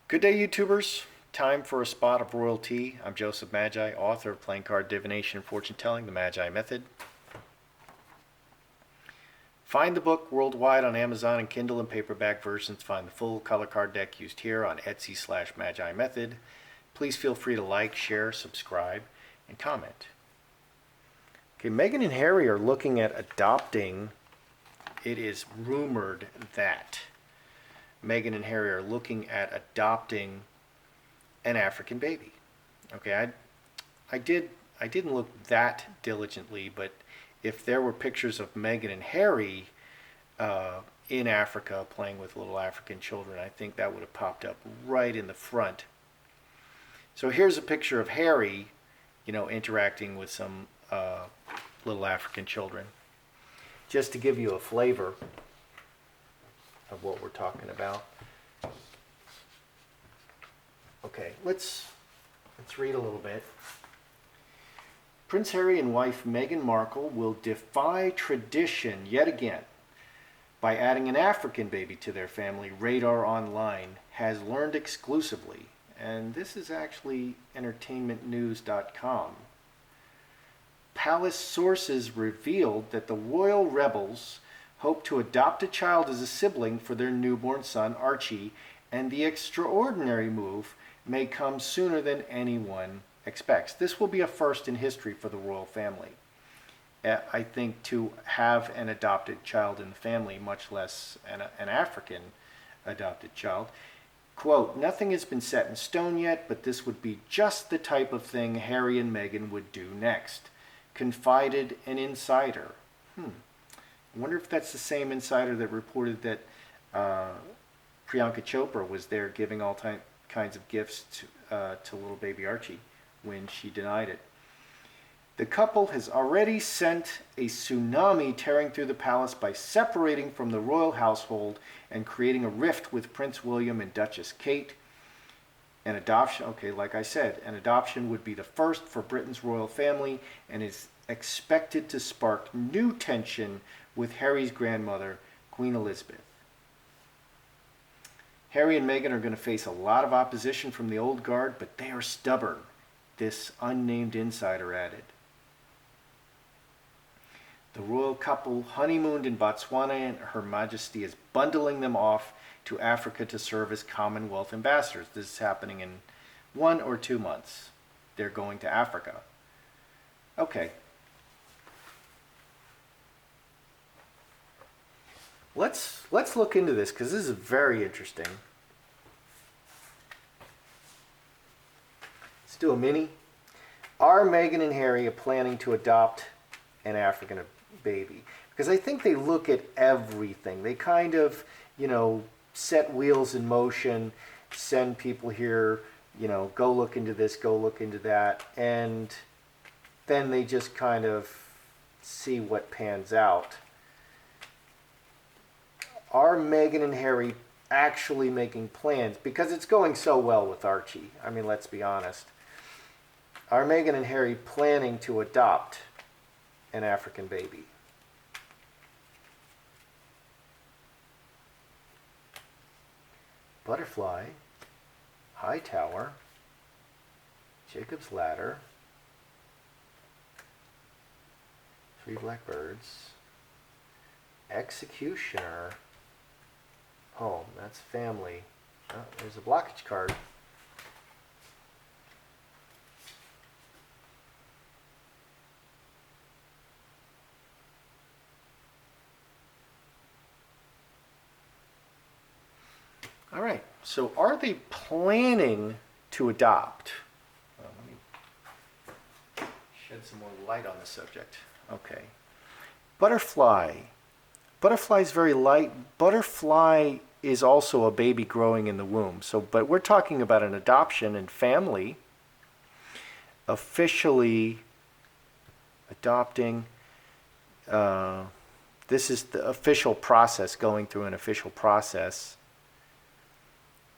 Good day, YouTubers. Time for a spot of royalty. I'm Joseph Magi, author of Playing Card Divination and Fortune Telling, the Magi Method. Find the book worldwide on Amazon and Kindle and paperback versions. Find the full color card deck used here on Etsy/Magi Method. Please feel free to like, share, subscribe, and comment. Okay, Meghan and Harry are looking at adopting. It is rumored that Meghan and Harry are looking at adopting an African baby. Okay, I didn't look that diligently, but if there were pictures of Meghan and Harry in Africa playing with little African children, I think that would have popped up right in the front. So here's a picture of Harry, interacting with some little African children, just to give you a flavor of what we're talking about. Okay, let's read a little bit. Prince Harry and wife Meghan Markle will defy tradition yet again by adding an African baby to their family, Radar Online has learned exclusively. And this is actually entertainmentnews.com. Palace sources revealed that the royal rebels hope to adopt a child as a sibling for their newborn son, Archie, and the extraordinary move may come sooner than anyone expects. This will be a first in history for the royal family. I think to have an adopted child in the family, much less an African adopted child. Quote, nothing has been set in stone yet, but this would be just the type of thing Harry and Meghan would do next, confided an insider. I wonder if that's the same insider that reported that Priyanka Chopra was there giving all kinds of gifts to little baby Archie when she denied it. The couple has already sent a tsunami tearing through the palace by separating from the royal household and creating a rift with Prince William and Duchess Kate. An adoption, okay, like I said, an adoption would be the first for Britain's royal family and is expected to spark new tension with Harry's grandmother, Queen Elizabeth. Harry and Meghan are going to face a lot of opposition from the old guard, but they are stubborn, this unnamed insider added. The royal couple honeymooned in Botswana, and Her Majesty is bundling them off to Africa to serve as Commonwealth ambassadors. This is happening in 1 or 2 months. They're going to Africa. Okay. Let's look into this because this is very interesting. Let's do a mini. Are Meghan and Harry planning to adopt an African baby? Because I think they look at everything. They kind of, set wheels in motion, send people here, go look into this, go look into that, and then they just kind of see what pans out. Are Meghan and Harry actually making plans? Because it's going so well with Archie. I mean, let's be honest. Are Meghan and Harry planning to adopt an African baby? Butterfly, High Tower, Jacob's Ladder, 3 blackbirds, Executioner. Oh, that's family. Oh, there's a blockage card. All right, so are they planning to adopt? Well, let me shed some more light on the subject. Okay. Butterfly. Butterfly is very light. Butterfly is also a baby growing in the womb. But we're talking about an adoption and family officially adopting. This is the official process, going through an official process.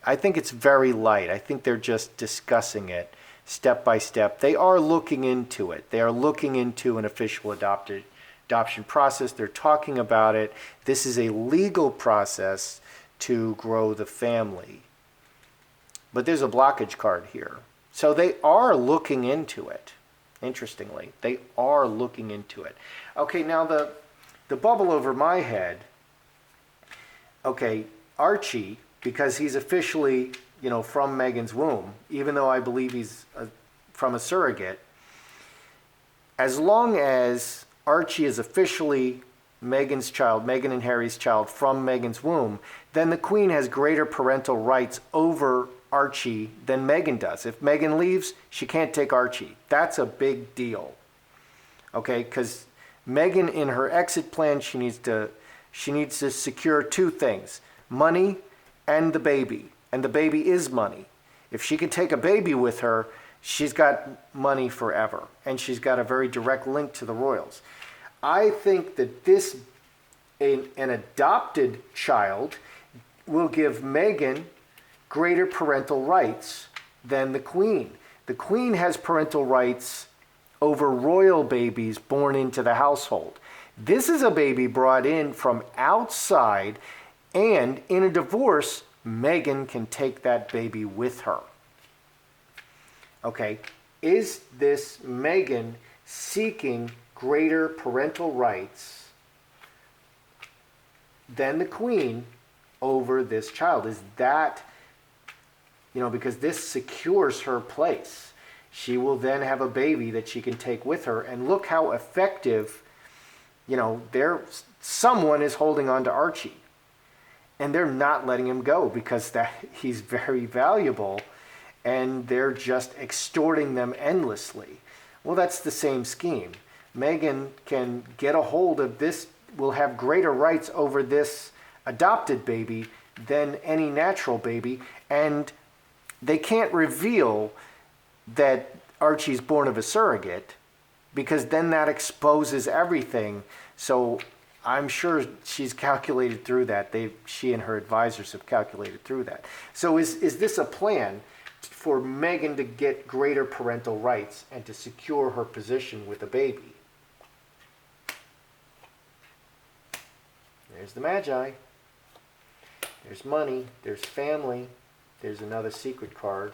I think it's very light. I think they're just discussing it step by step. They are looking into it. They are looking into an official adoption process. They're talking about it. This is a legal process to grow the family. but there's a blockage card here. So they are looking into it. Interestingly, they are looking into it. Okay, now the bubble over my head. Okay, Archie, because he's officially, from Meghan's womb, even though I believe he's from a surrogate, as long as Archie is officially Meghan's child, Meghan and Harry's child from Meghan's womb, then the Queen has greater parental rights over Archie than Meghan does. If Meghan leaves, she can't take Archie. That's a big deal. Okay, because Meghan, in her exit plan, she needs to secure two things: money and the baby. And the baby is money. If she can take a baby with her, she's got money forever. And she's got a very direct link to the royals. I think that an adopted child will give Meghan greater parental rights than the Queen. The Queen has parental rights over royal babies born into the household. This is a baby brought in from outside, and in a divorce, Meghan can take that baby with her. Okay, is this Meghan seeking greater parental rights than the Queen over this child? Is that, because this secures her place. She will then have a baby that she can take with her, and look how effective, someone is holding on to Archie. And they're not letting him go because he's very valuable, and they're just extorting them endlessly. Well, that's the same scheme. Meghan can get a hold of this, will have greater rights over this adopted baby than any natural baby, and they can't reveal that Archie's born of a surrogate, because then that exposes everything. So I'm sure she's calculated through that. She and her advisors have calculated through that. So is this a plan for Meghan to get greater parental rights and to secure her position with a baby? There's the Magi. There's money. There's family. There's another secret card.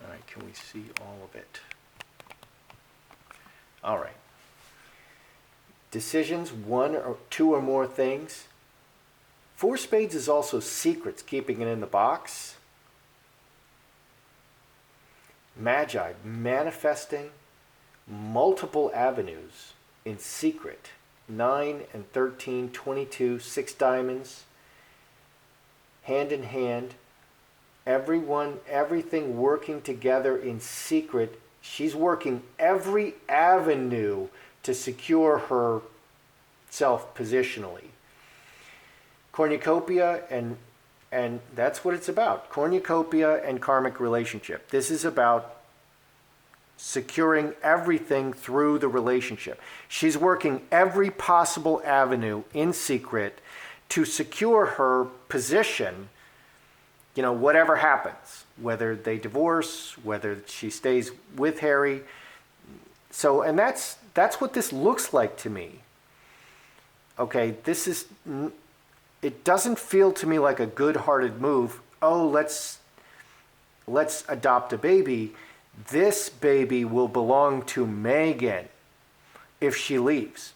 All right, can we see all of it? All right. Decisions, one or two or more things. Four spades is also secrets, keeping it in the box. Magi, manifesting multiple avenues in secret. 9 and 13, 22, 6 diamonds. Hand in hand. Everything working together in secret. She's working every avenue to secure herself positionally. Cornucopia, and that's what it's about. Cornucopia and karmic relationship. This is about securing everything through the relationship. She's working every possible avenue in secret to secure her position, whatever happens, whether they divorce, whether she stays with Harry. So, and that's what this looks like to me. Okay, it doesn't feel to me like a good-hearted move. Oh, let's adopt a baby. This baby will belong to Meghan if she leaves.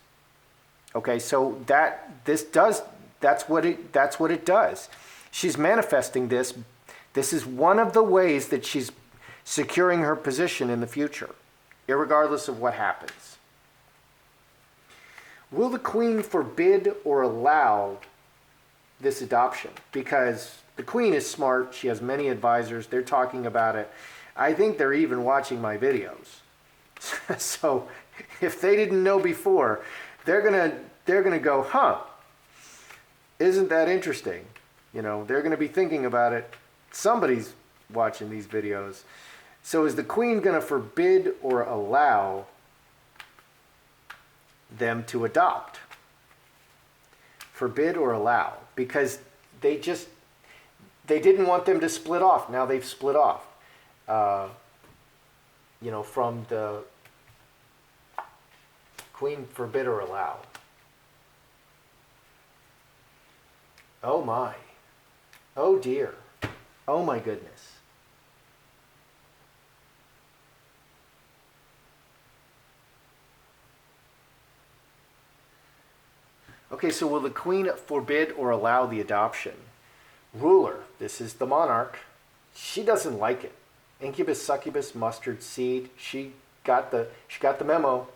Okay, so that's what it does. She's manifesting this. This is one of the ways that she's securing her position in the future, irregardless of what happens. Will the Queen forbid or allow this adoption? Because the Queen is smart. She has many advisors. They're talking about it. I think they're even watching my videos. So if they didn't know before, they're gonna go, huh? Isn't that interesting? They're gonna be thinking about it. Somebody's watching these videos. So is the Queen gonna forbid or allow them to adopt? Forbid or allow? Because they didn't want them to split off. Now they've split off. from the queen forbid or allow. Oh my. Oh dear. Oh my goodness. Okay, so will the queen forbid or allow the adoption? Ruler, this is the monarch. She doesn't like it. Incubus, succubus, mustard seed. She got the memo.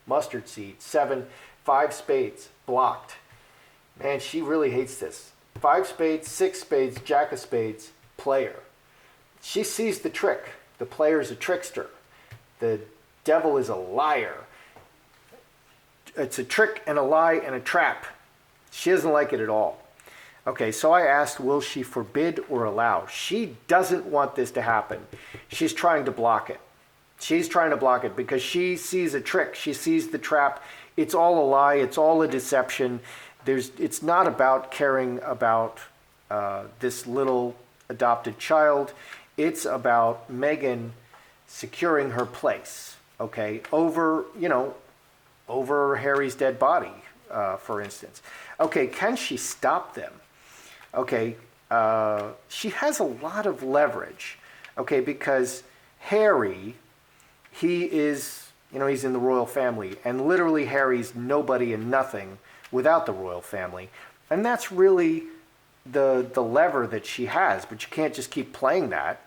Mustard seed. 7, 5 spades, blocked. Man, she really hates this. 5 spades, 6 spades, jack of spades, player. She sees the trick. The player is a trickster. The devil is a liar. It's a trick and a lie and a trap. She doesn't like it at all. Okay, so I asked, will she forbid or allow? She doesn't want this to happen. She's trying to block it. She's trying to block it because she sees a trick. She sees the trap. It's all a lie. It's all a deception. It's not about caring about this little adopted child. It's about Meghan securing her place, okay, over Harry's dead body, for instance. Okay, can she stop them? Okay, she has a lot of leverage, okay, because Harry, he is, he's in the royal family, and literally Harry's nobody and nothing without the royal family. And that's really the lever that she has, but you can't just keep playing that.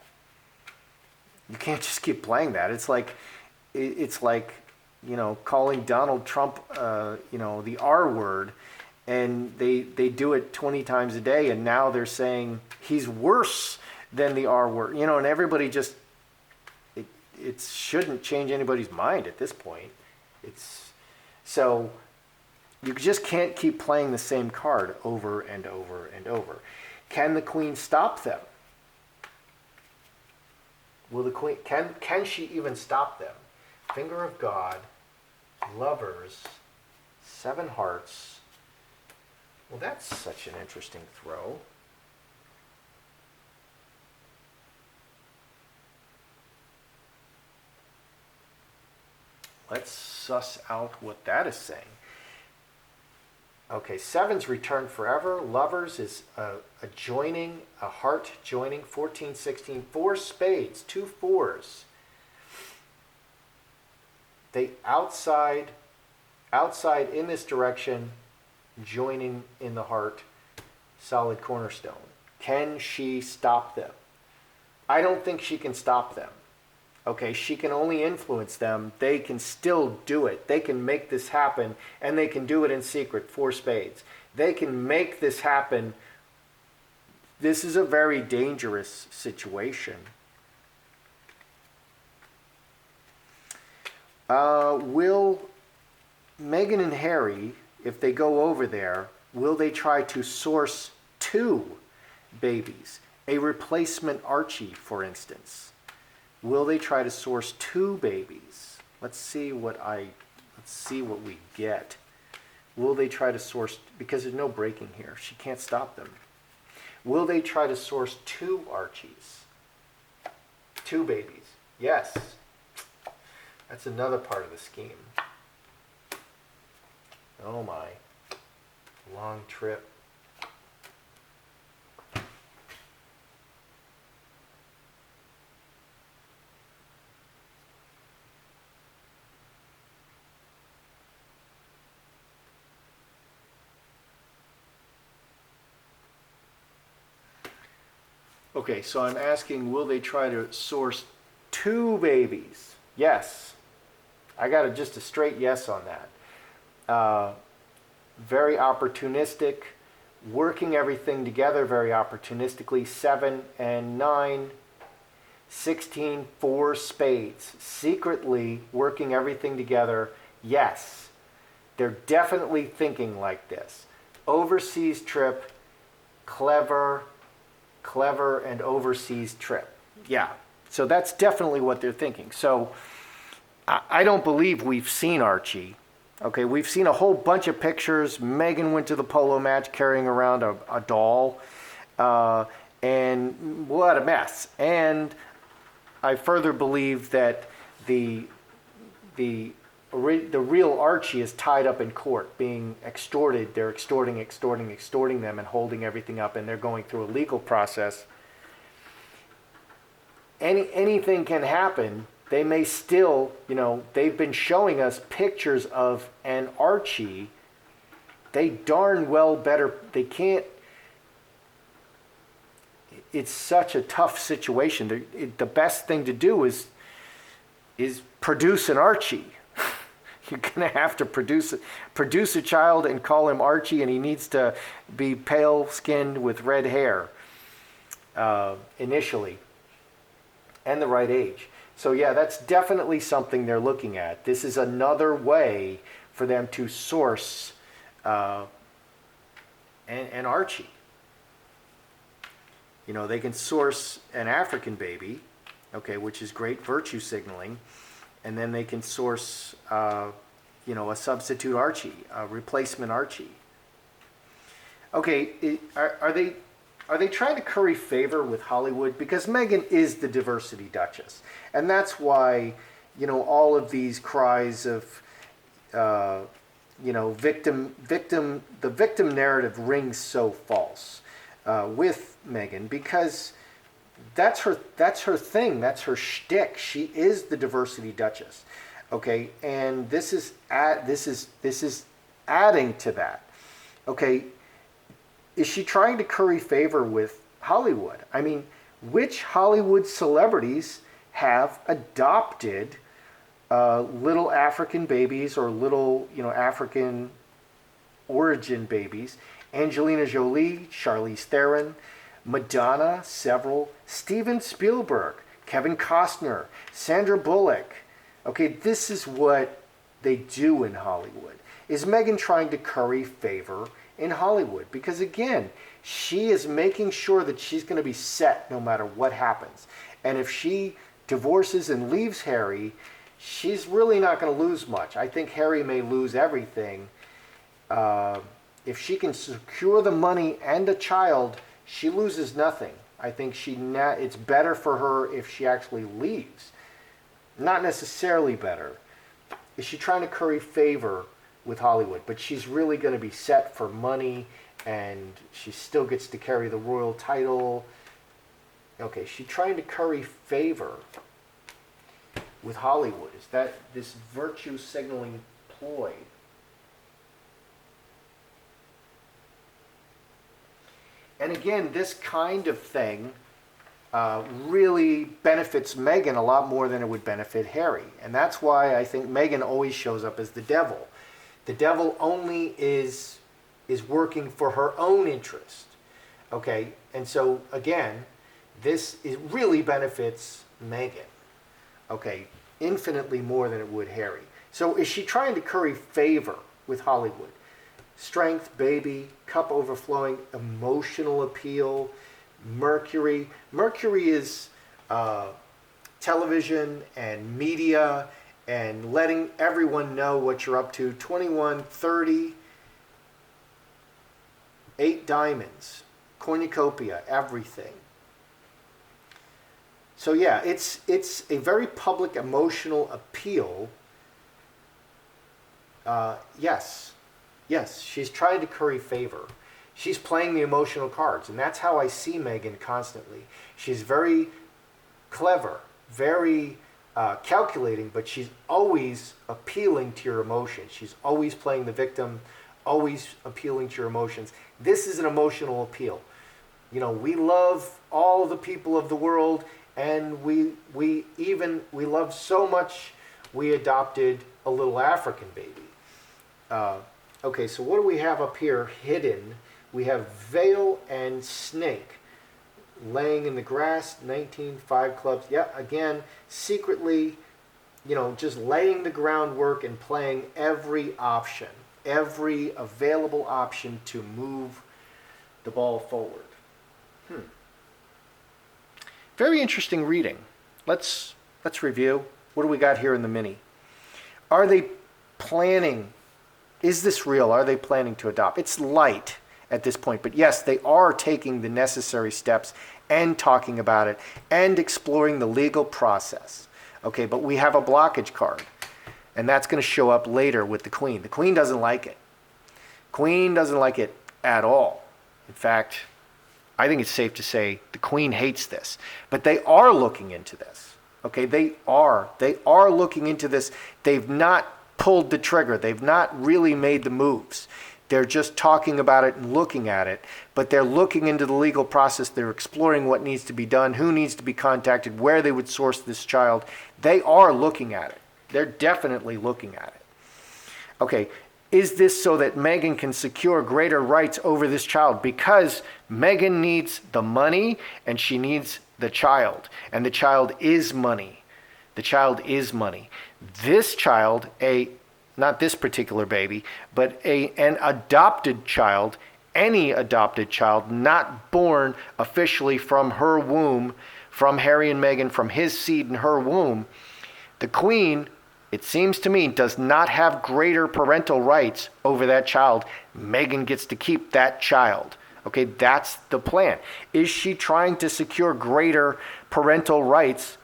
You can't just keep playing that. It's like calling Donald Trump, the R word, and they do it 20 times a day, and now they're saying he's worse than the R word, and everybody just, it shouldn't change anybody's mind at this point. So you just can't keep playing the same card over and over and over. Can the queen stop them? Will the queen, can she even stop them? Finger of God, lovers, 7 hearts. Well, that's such an interesting throw. Let's suss out what that is saying. Okay, 7's return forever. Lovers is a joining, a heart joining. 14, 16, 4 spades, 2 4s. They outside in this direction, joining in the heart, solid cornerstone. Can she stop them? I don't think she can stop them. Okay, she can only influence them. They can still do it. They can make this happen, and they can do it in secret, 4 spades. They can make this happen. This is a very dangerous situation. Will Meghan and Harry, if they go over there, will they try to source 2 babies? A replacement Archie, for instance. Will they try to source 2 babies? Let's see what we get. Will they try to source, because there's no breaking here. She can't stop them. Will they try to source 2 Archies? 2 babies. Yes. That's another part of the scheme. Oh my. Long trip. Okay, so I'm asking, will they try to source 2 babies? Yes. I got just a straight yes on that. Very opportunistic, working everything together very opportunistically. 7 and 9, 16, 4 spades. Secretly working everything together. Yes. They're definitely thinking like this. Overseas trip, clever and overseas trip. Yeah, so that's definitely what they're thinking. So I don't believe we've seen Archie. Okay, we've seen a whole bunch of pictures. Meghan went to the polo match carrying around a doll. And what a mess. And I further believe that the the real Archie is tied up in court, being extorted. They're extorting them and holding everything up, and they're going through a legal process. Anything can happen. They may still, they've been showing us pictures of an Archie. They darn well better, they can't, it's such a tough situation. The best thing to do is produce an Archie. You're going to have to produce a child and call him Archie, and he needs to be pale-skinned with red hair initially, and the right age. So yeah, that's definitely something they're looking at. This is another way for them to source an Archie. They can source an African baby, okay, which is great virtue signaling, and then they can source, a substitute Archie, a replacement Archie. Okay, are they trying to curry favor with Hollywood? Because Meghan is the diversity duchess, and that's why, all of these cries of, the victim narrative rings so false with Meghan, because that's her thing. That's her shtick. She is the diversity duchess. Okay, and this is adding to that. Okay, is she trying to curry favor with Hollywood? I mean, which Hollywood celebrities have adopted little African babies or little, African origin babies? Angelina Jolie, Charlize Theron, Madonna, several, Steven Spielberg, Kevin Costner, Sandra Bullock. Okay, this is what they do in Hollywood. Is Meghan trying to curry favor in Hollywood? Because again, she is making sure that she's going to be set no matter what happens. And if she divorces and leaves Harry, she's really not going to lose much. I think Harry may lose everything. If she can secure the money and a child, she loses nothing. I think it's better for her if she actually leaves. Not necessarily better. Is she trying to curry favor with Hollywood? But she's really going to be set for money, and she still gets to carry the royal title. Okay, she's trying to curry favor with Hollywood. Is that this virtue signaling ploy? And again, this kind of thing really benefits Meghan a lot more than it would benefit Harry. And that's why I think Meghan always shows up as the devil. The devil only is working for her own interest. Okay? And so, again, it really benefits Meghan. Okay? Infinitely more than it would Harry. So is she trying to curry favor with Hollywood? Strength, baby, cup overflowing, emotional appeal, Mercury. Mercury is television and media and letting everyone know what you're up to. 21, 30, 8 diamonds, cornucopia, everything. So yeah, it's a very public emotional appeal. Yes, she's trying to curry favor. She's playing the emotional cards, and that's how I see Meghan constantly. She's very clever, very calculating, but she's always appealing to your emotions. She's always playing the victim, always appealing to your emotions. This is an emotional appeal. We love all the people of the world, and we love so much we adopted a little African baby. Okay, so what do we have up here hidden? We have Veil and Snake. Laying in the grass, 19, 5 clubs. Yeah, again, secretly, just laying the groundwork and playing every option, every available option to move the ball forward. Very interesting reading. Let's review. What do we got here in the mini? Are they planning? Is this real? Are they planning to adopt? It's light at this point, but yes, they are taking the necessary steps and talking about it and exploring the legal process. Okay, but we have a blockage card, and that's going to show up later with the Queen. The Queen doesn't like it. Queen doesn't like it at all. In fact, I think it's safe to say the Queen hates this. But they are looking into this. Okay, they are looking into this. They've not pulled the trigger. They've not really made the moves. They're just talking about it and looking at it, but they're looking into the legal process. They're exploring what needs to be done, who needs to be contacted, where they would source this child. They are looking at it. They're definitely looking at it. Okay, is this so that Meghan can secure greater rights over this child? Because Meghan needs the money and she needs the child, and the child is money. The child is money. This child, not this particular baby, but an adopted child, any adopted child, not born officially from her womb, from Harry and Meghan, from his seed in her womb, the Queen, it seems to me, does not have greater parental rights over that child. Meghan gets to keep that child. Okay, that's the plan. Is she trying to secure greater parental rights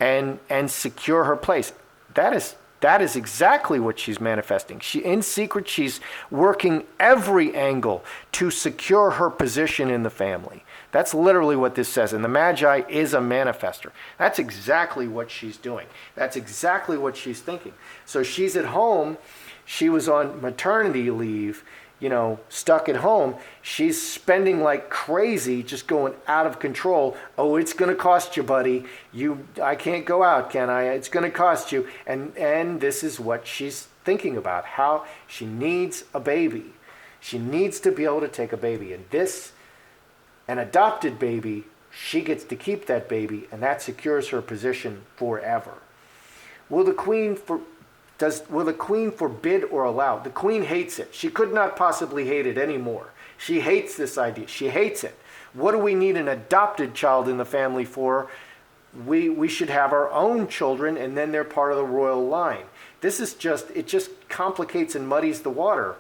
and secure her place? That is exactly what she's manifesting. In secret, she's working every angle to secure her position in the family. That's literally what this says. And the Magi is a manifester. That's exactly what she's doing. That's exactly what she's thinking. So she's at home. She was on maternity leave, stuck at home. She's spending like crazy, just going out of control. Oh, it's going to cost you, buddy. I can't go out, can I? It's going to cost you. And this is what she's thinking about, how she needs a baby. She needs to be able to take a baby. And an adopted baby, she gets to keep that baby, and that secures her position forever. Will the Queen forbid or allow? The Queen hates it. She could not possibly hate it anymore. She hates this idea. She hates it. What do we need an adopted child in the family for? We should have our own children, and then they're part of the royal line. It just complicates and muddies the water.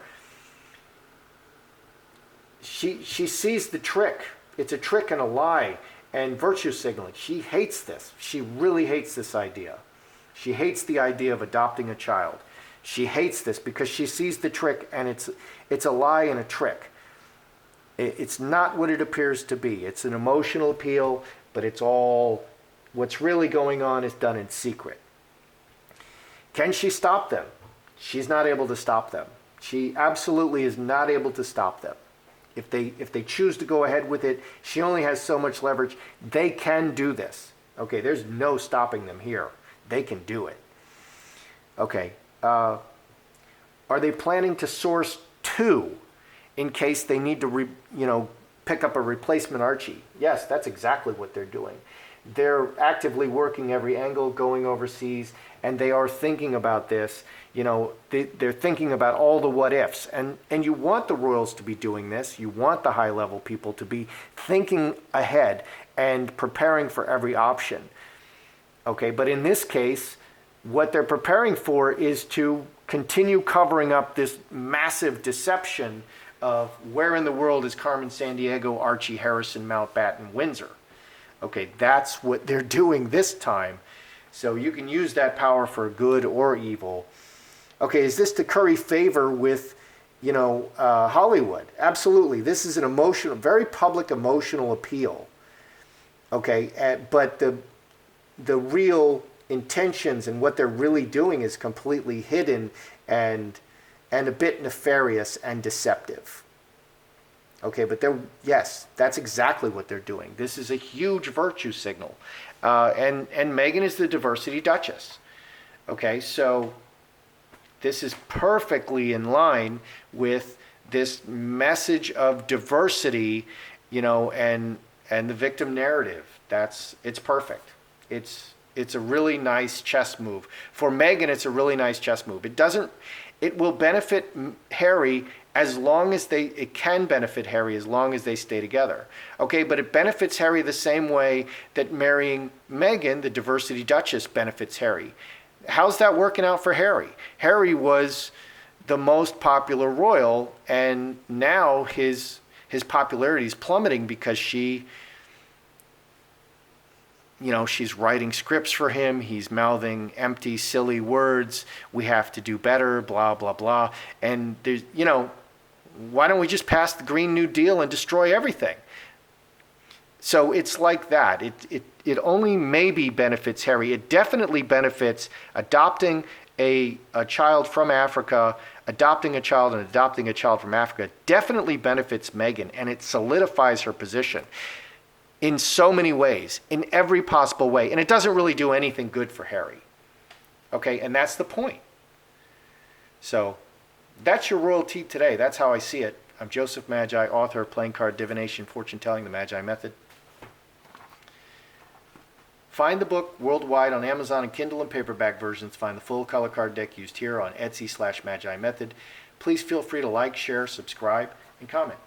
She sees the trick. It's a trick and a lie and virtue signaling. She hates this. She really hates this idea. She hates the idea of adopting a child. She hates this because she sees the trick, and it's a lie and a trick. It's not what it appears to be. It's an emotional appeal, but what's really going on is done in secret. Can she stop them? She's not able to stop them. She absolutely is not able to stop them. If they choose to go ahead with it, she only has so much leverage. They can do this. Okay, there's no stopping them here. They can do it. Okay. Are they planning to source two in case they need to pick up a replacement Archie? Yes, that's exactly what they're doing. They're actively working every angle, going overseas, and they are thinking about this. They're thinking about all the what ifs. And you want the royals to be doing this. You want the high level people to be thinking ahead and preparing for every option. Okay, but in this case, what they're preparing for is to continue covering up this massive deception of where in the world is Carmen Sandiego, Archie, Harrison, Mountbatten, Windsor. Okay, that's what they're doing this time. So you can use that power for good or evil. Okay, is this to curry favor with, Hollywood? Absolutely. This is an very public emotional appeal. Okay, but the real intentions and what they're really doing is completely hidden and a bit nefarious and deceptive. Okay, but yes, that's exactly what they're doing. This is a huge virtue signal. And Meghan is the diversity duchess. Okay, so this is perfectly in line with this message of diversity, and the victim narrative. It's perfect. It's a really nice chess move. For Meghan, it's a really nice chess move. It will benefit Harry it can benefit Harry as long as they stay together. Okay, but it benefits Harry the same way that marrying Meghan, the diversity duchess, benefits Harry. How's that working out for Harry? Harry was the most popular royal, and now his popularity is plummeting because she she's writing scripts for him. He's mouthing empty, silly words. We have to do better, blah, blah, blah. And there's, why don't we just pass the Green New Deal and destroy everything? So it's like that. It only maybe benefits Harry. It definitely benefits adopting a child from Africa, adopting a child and adopting a child from Africa. Definitely benefits Meghan, and it solidifies her position in so many ways, in every possible way. And it doesn't really do anything good for Harry. Okay, and that's the point. So that's your royalty today. That's how I see it. I'm Joseph Magi, author of Playing Card Divination, Fortune Telling, the Magi Method. Find the book worldwide on Amazon and Kindle and paperback versions. Find the full color card deck used here on Etsy/Magi Method. Please feel free to like, share, subscribe, and comment.